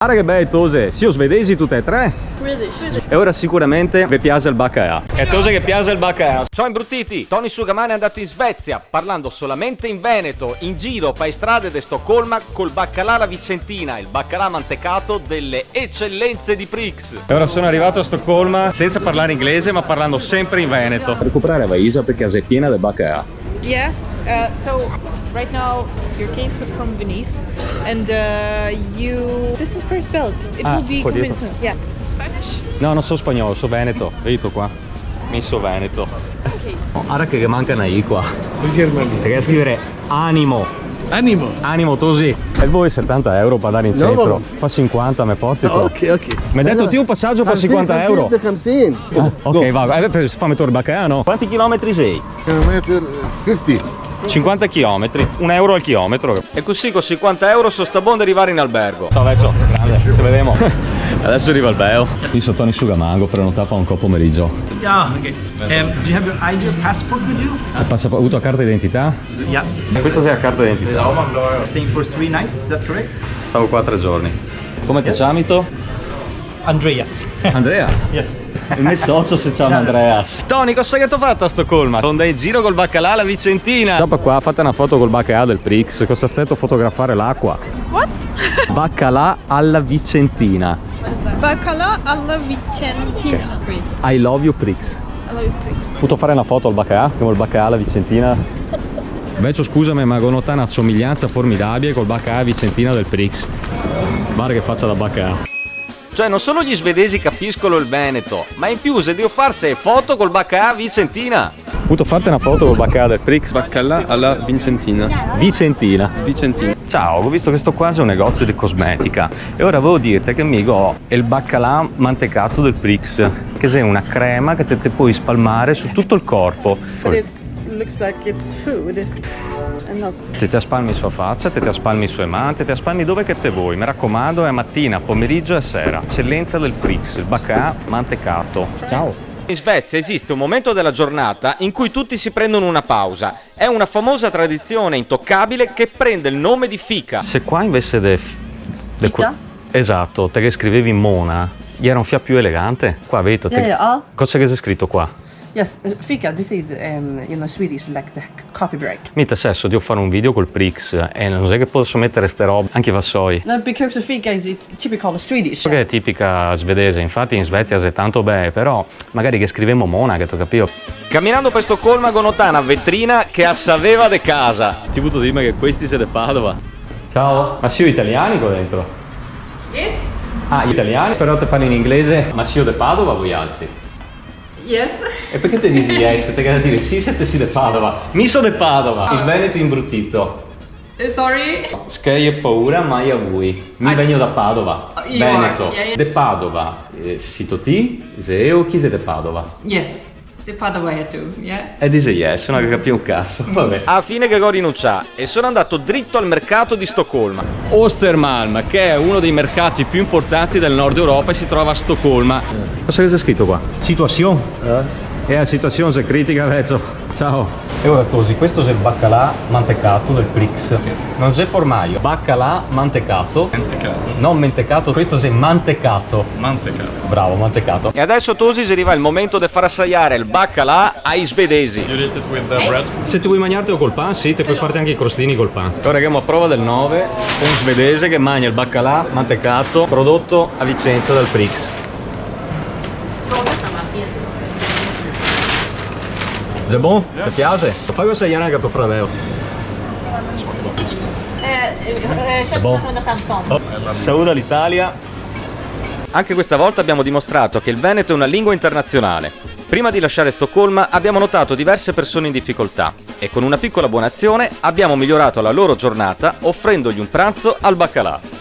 Guarda che bei tose, sì, svedesi tutte e tre. Swedish. E ora sicuramente vi piace il baccalà. È tose che piace il baccalà. Ciao imbruttiti, Tony Sugamane è andato in Svezia, parlando solamente in Veneto, in giro per le strade di Stoccolma col baccalà alla vicentina, il baccalà mantecato delle eccellenze di Prix. E ora sono arrivato a Stoccolma senza parlare inglese ma parlando sempre in Veneto. Recuperare Vaisa perché è piena del baccalà. Yeah, so right now you came from Venice and this is first belt. It will be qua coming dietro. soon. Yeah. Spanish? No, non so spagnolo, so veneto. Vedi qua. Mi so veneto. Okay. Guarda che manca una I qua. Perché scrivere animo. Animo così. E voi 70 euro per andare in centro. Fa 50 mi porti. Ok. Mi hai detto tu un passaggio per 50 euro. Ah, ok, va. Fammi tornare baccano. Quanti chilometri sei? 50. 50 chilometri, un euro al chilometro. E così con 50 euro so sta buono di arrivare in albergo. Ciao Vezzo, grande, ci vediamo. Adesso arriva il beo. Io sono Tony Sugamango, prenotato un po' pomeriggio. Yeah, okay. Do you have your passport with you? Ha avuto carta d'identità? Yeah. Questa sei la carta d'identità. Staying for 3 nights, that's correct? Stavo qua 3 giorni. Come ti chiami? Andreas. Andrea? Yes. Il mio socio si chiama Andreas. Tony, cosa hai fatto a Stoccolma? Sono in giro col baccalà alla vicentina. Dopo qua fate una foto col baccalà del Prix. Cosa aspetto a fotografare l'acqua? What? Baccalà alla vicentina. Baccalà alla Vicentina. Okay. I love you Prix. I love you. Potuto fare una foto al baccalà? Con il baccalà alla vicentina? Invece scusami, ma ho notato una somiglianza formidabile col baccalà vicentina del Prix. Guarda che faccia da baccalà. Cioè non solo gli svedesi capiscono il veneto, ma in più se devo farsi foto col baccalà vicentina. Potuto farti una foto col baccalà del Prix? Baccalà alla Vicentina. Vicentina. Ciao, ho visto che sto qua c'è un negozio di cosmetica e ora volevo dirti che amico ho il baccalà mantecato del Prix, che è una crema che te puoi spalmare su tutto il corpo. But it looks like it's food. And not... Te spalmi sulla faccia, te spalmi sue mani, te spalmi dove che te vuoi. Mi raccomando, è mattina, pomeriggio e sera. Eccellenza del Prix, il baccalà mantecato. Ciao. In Svezia esiste un momento della giornata in cui tutti si prendono una pausa. È una famosa tradizione intoccabile che prende il nome di fika. Se qua invece Fika? Esatto, te che scrivevi Mona, gli era un fia più elegante. Qua vedo te. Yeah. Cosa che c'è scritto qua? Yes, fika. This is Swedish like the coffee break. Mita sesso, devo fare un video col Prix e non è che posso mettere ste robe, anche i vassoi. No, because fika is typical Swedish. Che è tipica svedese, infatti in Svezia è tanto bene, però magari che scrivemo Mona, che tu capito. Camminando per Stoccolma con una vetrina che assaveva de casa. Ti voluto dirmi che questi siete de Padova. Ciao, ma siamo italiani qua dentro? Yes. Ah, italiani, però te parli in inglese, ma siamo de Padova voi altri? Yes. E perché te dici yes? Te che dire sì, siete sì de Padova. Mi so de Padova, il Veneto imbruttito. Sorry. Sky e paura mai a voi. Mi vengo da Padova, You Veneto. are, yeah. De Padova, sito ti, se o chi sei de Padova? Yes. The Padova too, yeah. E dice yes, non capivo un cazzo. Vabbè. A fine che ho rinunciato e sono andato dritto al mercato di Stoccolma. Ostermalm, che è uno dei mercati più importanti del nord Europa e si trova a Stoccolma. Cosa c'è scritto qua? Situazione. La situazione è critica, Vezzo. Ciao. E ora così, questo è il baccalà mantecato del Prix. Non c'è formaggio. Baccalà mantecato. Mantecato. Non mentecato, questo è mantecato. Mantecato. Bravo, mantecato. E adesso Tosi arriva il momento di far assaiare il baccalà ai svedesi. You eat it with the bread? Se ti vuoi mangiartelo col pan, sì, ti puoi farti anche i crostini col pan. Ora che abbiamo a prova del 9, un svedese che mangia il baccalà mantecato prodotto a Vicenza dal Prix. È buono? Ti piace? Fai assaiare anche a tuo fratello. È buono. Saluta l'Italia. Anche questa volta abbiamo dimostrato che il veneto è una lingua internazionale. Prima di lasciare Stoccolma abbiamo notato diverse persone in difficoltà e con una piccola buona azione abbiamo migliorato la loro giornata offrendogli un pranzo al baccalà.